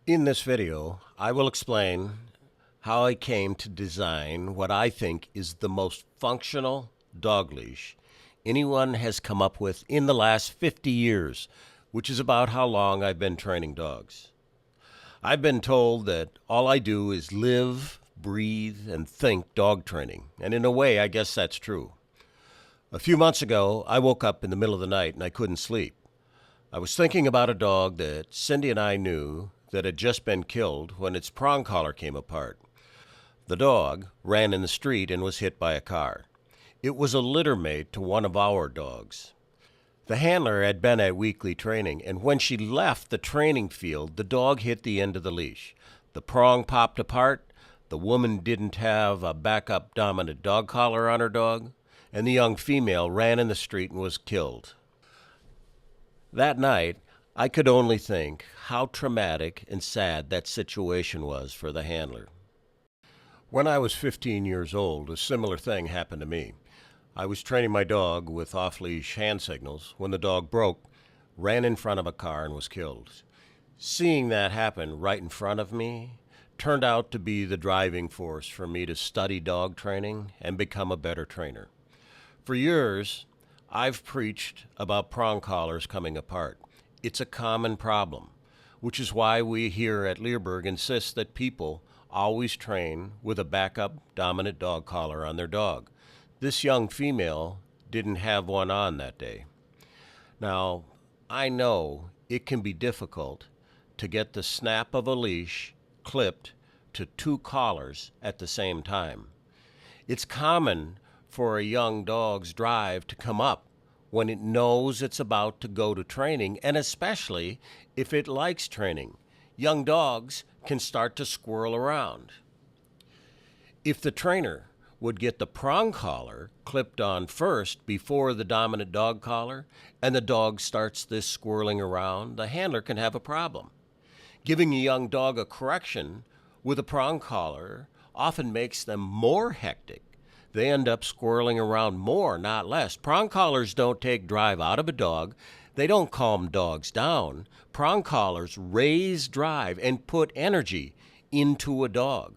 In this video, I will explain how I came to design what I think is the most functional dog leash anyone has come up with in the last 50 years, which is about how long I've been training dogs. I've been told that all I do is live, breathe, and think dog training, and in a way, I guess that's true. A few months ago, I woke up in the middle of the night and I couldn't sleep. I was thinking about a dog that Cindy and I knew that had just been killed when its prong collar came apart. The dog ran in the street and was hit by a car. It was a litter mate to one of our dogs. The handler had been at weekly training, and when she left the training field, the dog hit the end of the leash. The prong popped apart, the woman didn't have a backup dominant dog collar on her dog, and the young female ran in the street and was killed. That night, I could only think how traumatic and sad that situation was for the handler. When I was 15 years old, a similar thing happened to me. I was training my dog with off-leash hand signals when the dog broke, ran in front of a car, and was killed. Seeing that happen right in front of me turned out to be the driving force for me to study dog training and become a better trainer. For years, I've preached about prong collars coming apart. It's a common problem, which is why we here at Leerburg insist that people always train with a backup dominant dog collar on their dog. This young female didn't have one on that day. Now, I know it can be difficult to get the snap of a leash clipped to two collars at the same time. It's common for a young dog's drive to come up when it knows it's about to go to training, and especially if it likes training. Young dogs can start to squirrel around. If the trainer would get the prong collar clipped on first before the dominant dog collar, and the dog starts this squirreling around, the handler can have a problem. Giving a young dog a correction with a prong collar often makes them more hectic. They end up squirreling around more, not less. Prong collars don't take drive out of a dog. They don't calm dogs down. Prong collars raise drive and put energy into a dog.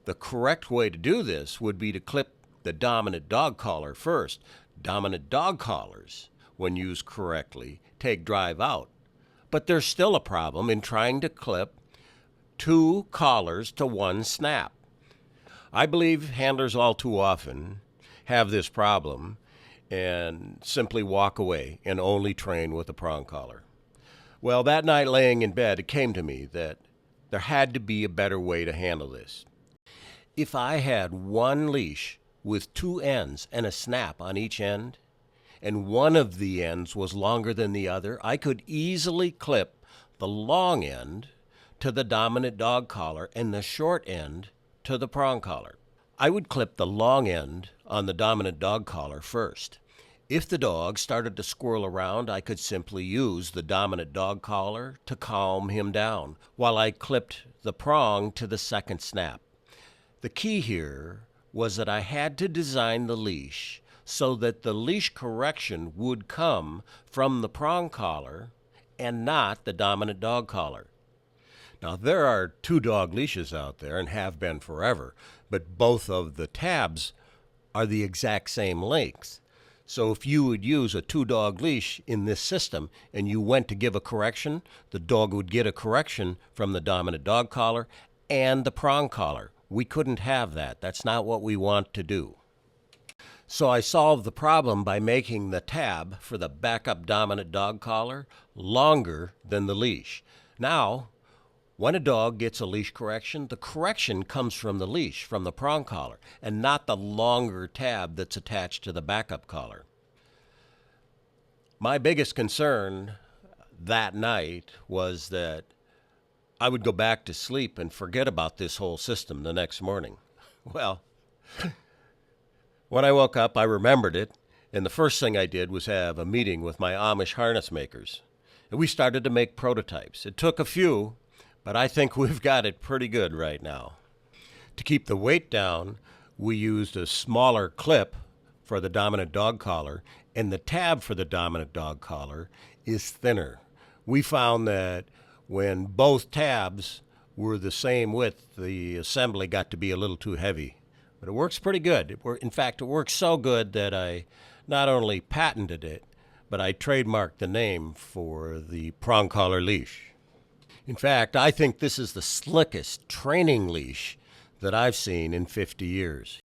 The correct way to do this would be to clip the dominant dog collar first. Dominant dog collars, when used correctly, take drive out. But there's still a problem in trying to clip two collars to one snap. I believe handlers all too often have this problem and simply walk away and only train with a prong collar. Well, that night laying in bed, it came to me that there had to be a better way to handle this. If I had one leash with two ends and a snap on each end, and one of the ends was longer than the other, I could easily clip the long end to the dominant dog collar and the short end to the prong collar. I would clip the long end on the dominant dog collar first. If the dog started to squirrel around, I could simply use the dominant dog collar to calm him down while I clipped the prong to the second snap. The key here was that I had to design the leash so that the leash correction would come from the prong collar and not the dominant dog collar. Now, there are two dog leashes out there and have been forever, but both of the tabs are the exact same length. So if you would use a two-dog leash in this system and you went to give a correction, the dog would get a correction from the dominant dog collar and the prong collar. We couldn't have that. That's not what we want to do. So I solved the problem by making the tab for the backup dominant dog collar longer than the leash. Now, when a dog gets a leash correction, the correction comes from the leash, from the prong collar, and not the longer tab that's attached to the backup collar. My biggest concern that night was that I would go back to sleep and forget about this whole system the next morning. Well, when I woke up, I remembered it, and the first thing I did was have a meeting with my Amish harness makers. And we started to make prototypes. It took a few, but I think we've got it pretty good right now. To keep the weight down, we used a smaller clip for the dominant dog collar, and the tab for the dominant dog collar is thinner. We found that When both tabs were the same width, the assembly got to be a little too heavy. But it works pretty good. In fact, it works so good that I not only patented it, but I trademarked the name for the Prong collar leash. In fact, I think this is the slickest training leash that I've seen in 50 years.